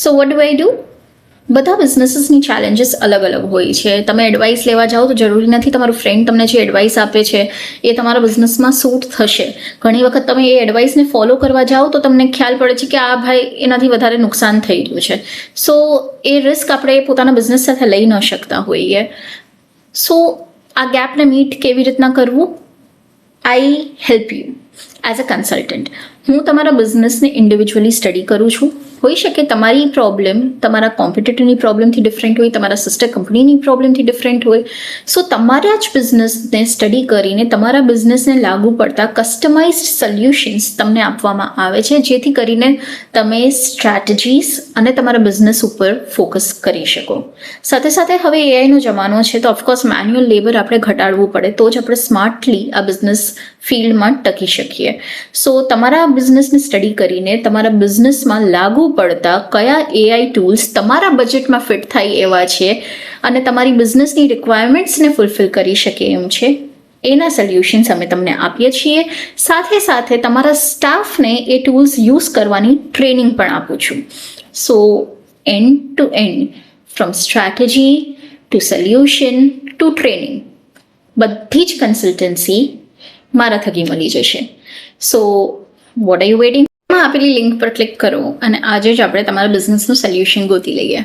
So what do I do? બધા બિઝનેસીસની challenges અલગ અલગ હોય છે. તમે એડવાઇસ લેવા જાઓ તો જરૂરી નથી તમારું ફ્રેન્ડ તમને જે એડવાઇસ આપે છે એ તમારા બિઝનેસમાં સૂટ થશે. ઘણી વખત તમે એ એડવાઇસને ફોલો કરવા જાઓ તો તમને ખ્યાલ પડે છે કે આ ભાઈ એનાથી વધારે નુકસાન થઈ રહ્યું છે. સો એ રિસ્ક આપણે પોતાના બિઝનેસ સાથે લઈ ન શકતા હોઈએ. સો આ ગેપને મીટ કેવી રીતના કરવું? I help you as a consultant. હું તમારા બિઝનેસને ઇન્ડિવિજ્યુઅલી સ્ટડી કરું છું. હોઈ શકે તમારી પ્રોબ્લેમ તમારા કોમ્પિટિટરની પ્રોબ્લેમથી ડિફરન્ટ હોય, તમારા સિસ્ટર કંપનીની પ્રોબ્લેમથી ડિફરન્ટ હોય. સો તમારા જ બિઝનેસને સ્ટડી કરીને તમારા બિઝનેસને લાગુ પડતા કસ્ટમાઇઝડ સોલ્યુશન્સ તમને આપવામાં આવે છે, જેથી કરીને તમે સ્ટ્રેટેજીસ અને તમારા બિઝનેસ ઉપર ફોકસ કરી શકો. સાથે સાથે હવે એઆઈનો જમાનો છે, તો ઓફકોર્સ મેન્યુઅલ લેબર આપણે ઘટાડવું પડે તો જ આપણે સ્માર્ટલી આ બિઝનેસ ફિલ્ડમાં ટકી શકીએ. સો તમારા બિઝનેસને સ્ટડી કરીને તમારા બિઝનેસમાં લાગુ પડતા કયા એઆઈ ટૂલ્સ તમારા બજેટમાં ફિટ થાય એવા છે અને તમારી બિઝનેસની રિક્વાયરમેન્ટ્સને ફૂલફિલ કરી શકે એમ છે, એના સોલ્યુશન્સ અમે તમને આપીએ છીએ. સાથે સાથે તમારા સ્ટાફને એ ટૂલ્સ યુઝ કરવાની ટ્રેનિંગ પણ આપું છું. So end to end, from strategy to solution to training, બધી જ કન્સલ્ટન્સી મારા થકી મળી જશે. So what are you waiting? આપેલી લિંક પર ક્લિક કરો અને આજે જ આપણે તમારા બિઝનેસનું સોલ્યુશન ગોતી લઈએ.